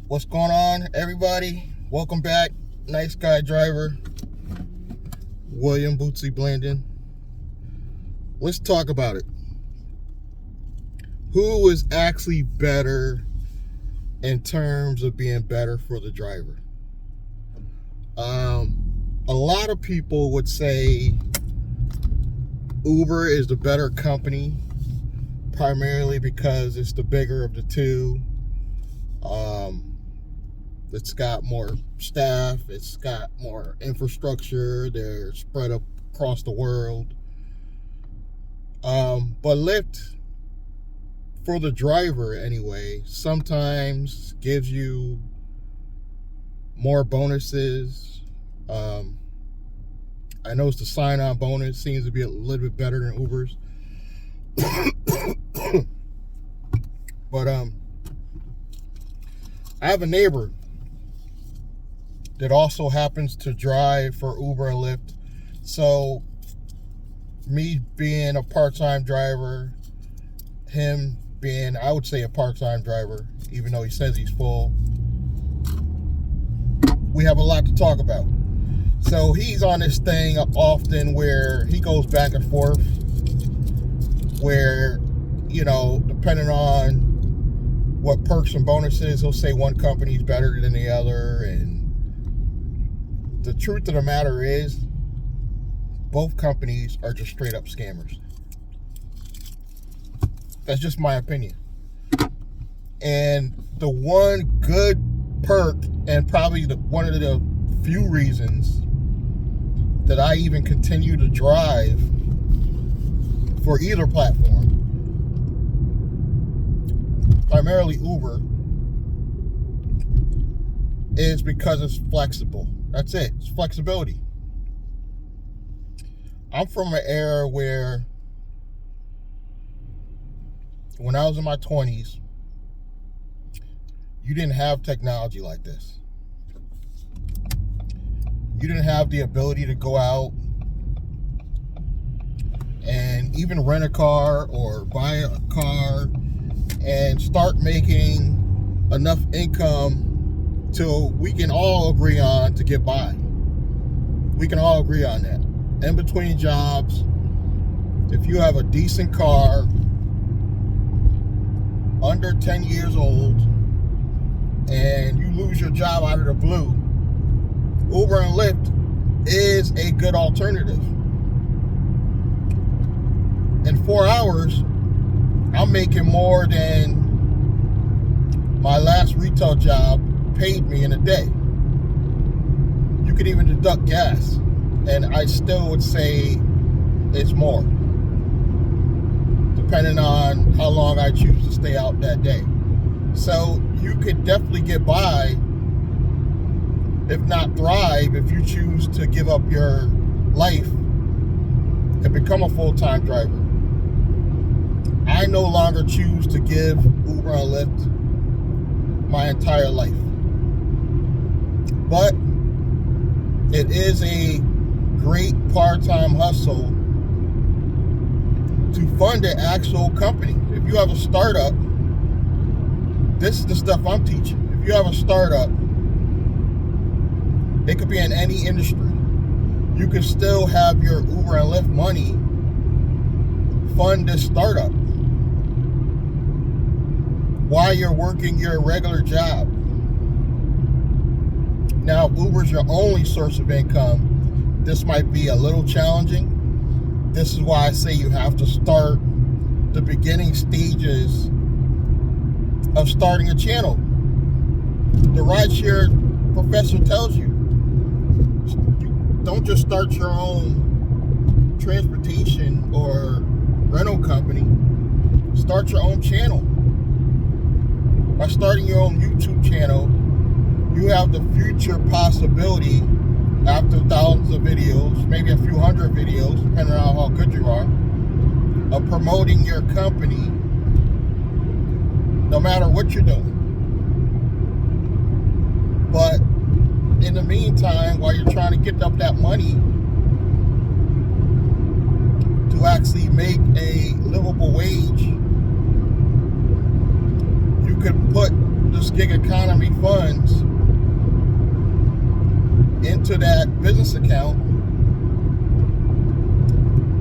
What's going on, everybody? Welcome back. Nice guy driver, William Bootsy Blandon. Let's talk about it. Who is actually better in terms of being better for the driver? A lot of people would say Uber is the better company, primarily because it's the bigger of the two. It's got more staff, it's got more infrastructure, they're spread up across the world. But Lyft, for the driver anyway, sometimes gives you more bonuses. I noticed the sign-on bonus seems to be a little bit better than Uber's. But I have a neighbor that also happens to drive for Uber and Lyft. So me being a part-time driver, him being, I would say, a part-time driver, even though he says he's full, we have a lot to talk about. So he's on this thing often where he goes back and forth, where, you know, depending on what perks and bonuses, he'll say one company's better than the other. And the truth of the matter is, both companies are just straight up scammers. That's just my opinion. And the one good perk, and probably one of the few reasons that I even continue to drive for either platform, primarily Uber, is because it's flexible. That's it. It's flexibility. I'm from an era where, when I was in my 20s, you didn't have technology like this. You didn't have the ability to go out and even rent a car or buy a car and start making enough income till we can all agree on to get by. We can all agree on that. In between jobs, if you have a decent car, under 10 years old, and you lose your job out of the blue, Uber and Lyft is a good alternative. In 4 hours, I'm making more than my last retail job paid me in a day. You could even deduct gas, and I still would say it's more, depending on how long I choose to stay out that day. So you could definitely get by, if not thrive, if you choose to give up your life and become a full-time driver. I no longer choose to give Uber and Lyft my entire life. But it is a great part-time hustle to fund an actual company. If you have a startup, this is the stuff I'm teaching. If you have a startup, it could be in any industry. You can still have your Uber and Lyft money fund this startup while you're working your regular job. Now, if Uber's your only source of income, this might be a little challenging. This is why I say you have to start the beginning stages of starting a channel. The rideshare professor tells you, don't just start your own transportation or rental company. Start your own channel. By starting your own YouTube channel, you have the future possibility, after thousands of videos, maybe a few hundred videos, depending on how good you are, of promoting your company, no matter what you're doing. But in the meantime, while you're trying to get up that money to actually make a livable wage, you could put this gig economy funds into that business account,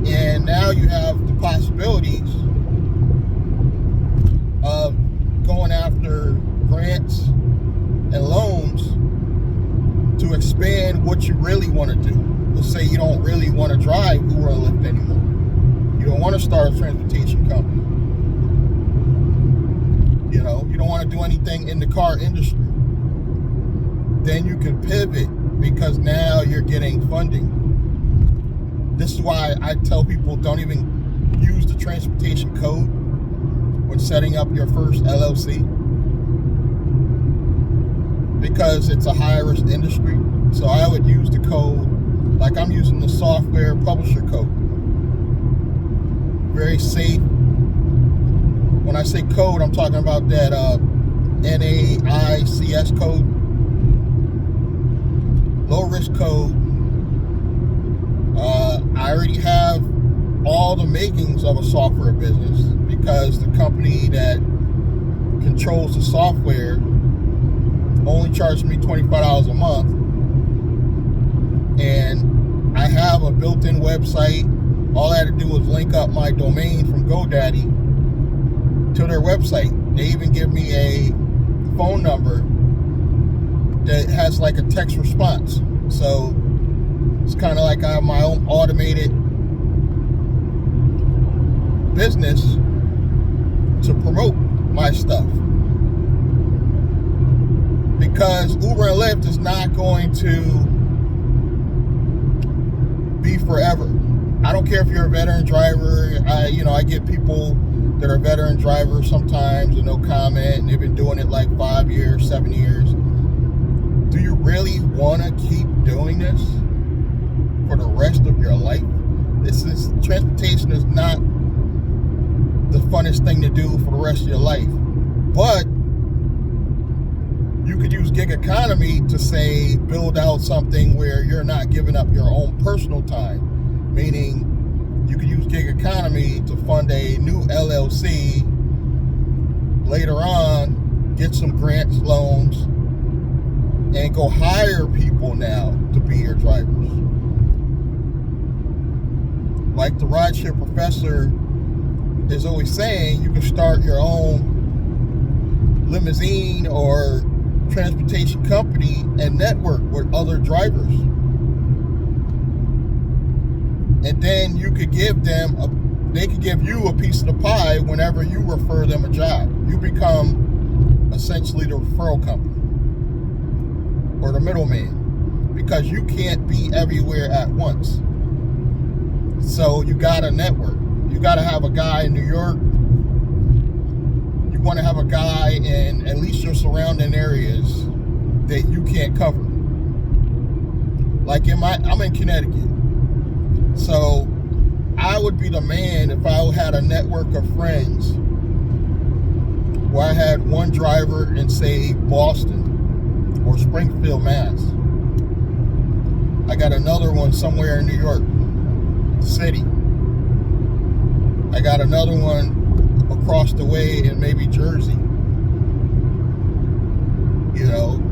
and now you have the possibilities of going after grants and loans to expand what you really want to do. Let's say you don't really want to drive Uber or Lyft anymore. You don't want to start a transportation company. You know, you don't want to do anything in the car industry. Then you can pivot because now you're getting funding. This is why I tell people don't even use the transportation code when setting up your first LLC, because it's a high risk industry. So I would use the code like I'm using the software publisher code. Very safe. When I say code, I'm talking about that NAICS code, low risk code. I already have all the makings of a software business because the company that controls the software only charged me $25 a month, and I have a built-in website. All I had to do was link up my domain from GoDaddy to their website. They even give me a phone number that has like a text response. So it's kind of like I have my own automated business to promote my stuff. Because Uber and Lyft is not going to be forever. I don't care if you're a veteran driver. I get people that are veteran drivers sometimes and no comment, and they've been doing it like 5 years, 7 years. Do you really want to keep doing this for the rest of your life? Transportation is not the funnest thing to do for the rest of your life. But you could use gig economy to say build out something where you're not giving up your own personal time. Meaning you could use gig economy to fund a new LLC later on, get some grants, loans, and go hire people now to be your drivers. Like the rideshare professor is always saying, you can start your own limousine or transportation company and network with other drivers. And then you could give them they could give you a piece of the pie whenever you refer them a job. You become essentially the referral company or the middleman, because you can't be everywhere at once. So you got to network. You got to have a guy in New York. You want to have a guy in at least your surrounding areas that you can't cover. Like I'm in Connecticut. So I would be the man if I had a network of friends where I had one driver in, say, Boston or Springfield, Mass. I got another one somewhere in New York City. I got another one across the way in maybe Jersey.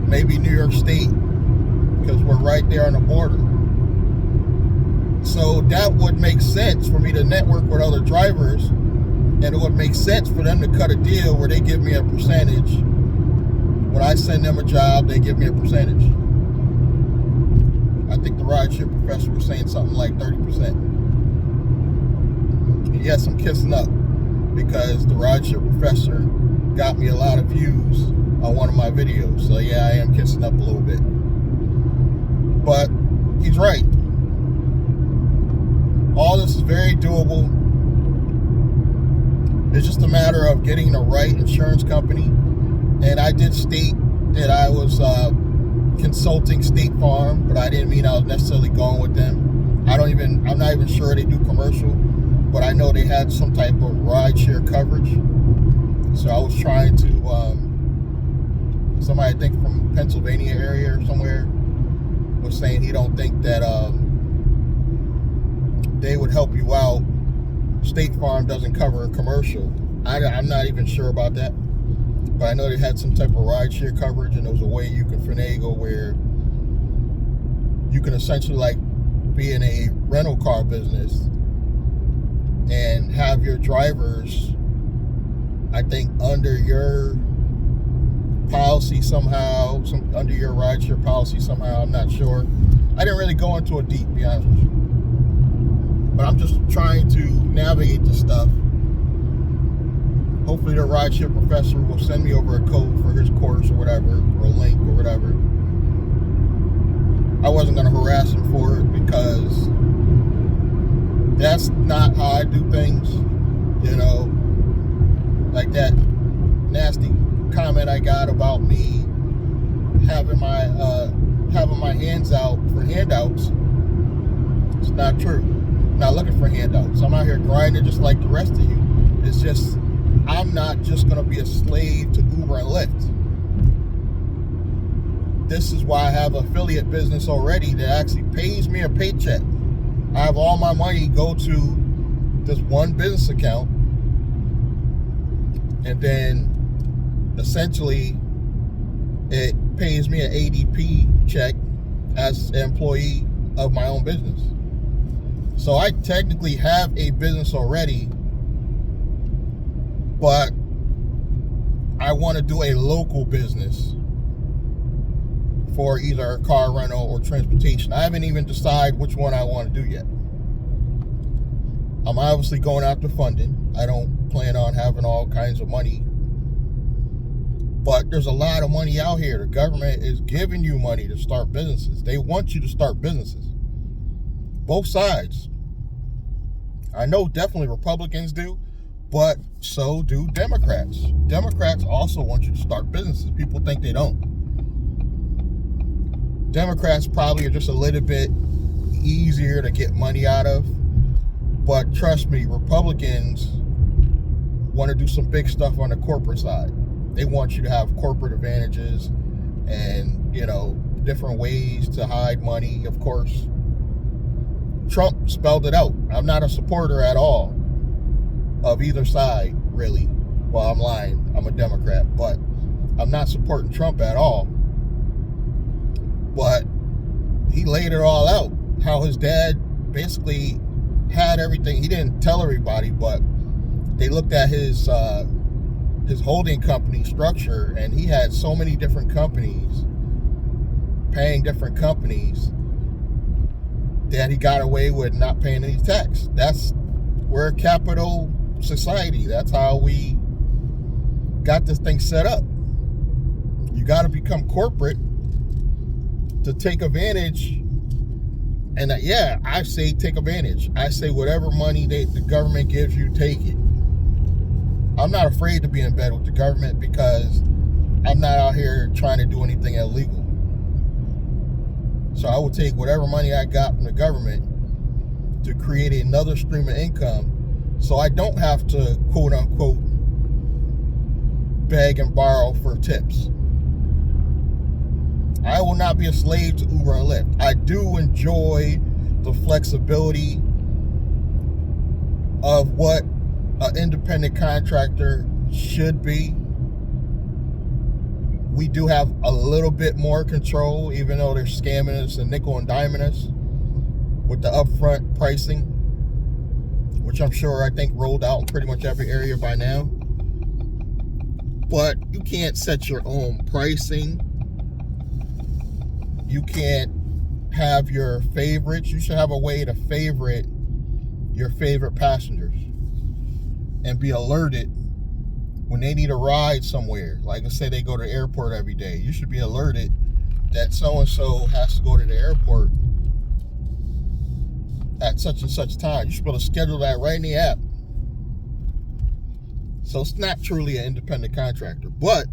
Maybe New York State, because we're right there on the border. So that would make sense for me to network with other drivers, and it would make sense for them to cut a deal where they give me a percentage. When I send them a job, they give me a percentage. I think the rideshare professor was saying something like 30%. Yes, I'm kissing up because the rideshare professor got me a lot of views on one of my videos. So yeah, I am kissing up a little bit. But he's right. All this is very doable. It's just a matter of getting the right insurance company. And I did state that I was consulting State Farm, but I didn't mean I was necessarily going with them. I'm not even sure they do commercial, but I know they had some type of rideshare coverage. So I was trying to, somebody I think from Pennsylvania area or somewhere was saying he don't think that they would help you out. State Farm doesn't cover a commercial. I'm not even sure about that. but I know they had some type of rideshare coverage, and there was a way you could finagle where you can essentially like be in a rental car business and have your drivers, I think, under your policy somehow, under your rideshare policy somehow. I'm not sure. I didn't really go into it deep, to be honest with you. But I'm just trying to navigate this stuff. Hopefully the rideshare professor will send me over a code for his course or whatever, or a link or whatever. I wasn't going to harass him for it because that's not how I do things. You know, like that nasty comment I got about me having my hands out for handouts. It's not true. I'm not looking for handouts. I'm out here grinding just like the rest of you. It's just, I'm not just going to be a slave to Uber and Lyft. This is why I have an affiliate business already that actually pays me a paycheck. I have all my money go to this one business account, and then essentially it pays me an ADP check as an employee of my own business. So I technically have a business already, but I want to do a local business for either car rental or transportation. I haven't even decided which one I want to do yet. I'm obviously going after funding. I don't plan on having all kinds of money, but there's a lot of money out here. The government is giving you money to start businesses. They want you to start businesses. Both sides. I know definitely Republicans do, but so do Democrats. Democrats also want you to start businesses. People think they don't. Democrats probably are just a little bit easier to get money out of, but trust me, Republicans want to do some big stuff on the corporate side. They want you to have corporate advantages and, you know, different ways to hide money. Of course, Trump spelled it out. I'm not a supporter at all of either side, really. Well, I'm lying. I'm a Democrat, but I'm not supporting Trump at all. But he laid it all out. How his dad basically had everything. He didn't tell everybody, but they looked at his holding company structure, and he had so many different companies paying different companies that he got away with not paying any tax. We're a capital society. That's how we got this thing set up. You got to become corporate to take advantage. And yeah, I say take advantage. I say whatever money the government gives you, take it. I'm not afraid to be in bed with the government because I'm not out here trying to do anything illegal. So I will take whatever money I got from the government to create another stream of income so I don't have to, quote unquote, beg and borrow for tips. I will not be a slave to Uber and Lyft. I do enjoy the flexibility of what an independent contractor should be. We do have a little bit more control, even though they're scamming us and nickel and diming us with the upfront pricing, which I'm sure I think rolled out in pretty much every area by now. But you can't set your own pricing. You can't have your favorites. You should have a way to favorite your favorite passengers and be alerted when they need a ride somewhere. Like I say, they go to the airport every day. You should be alerted that so-and-so has to go to the airport at such and such time. You should be able to schedule that right in the app. So it's not truly an independent contractor, but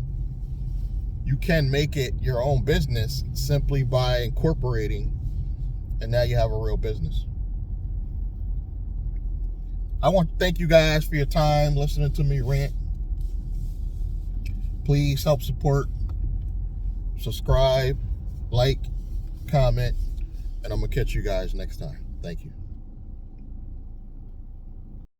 you can make it your own business simply by incorporating, and now you have a real business. I want to thank you guys for your time listening to me rant. Please help support, subscribe, like, comment, and I'm going to catch you guys next time. Thank you.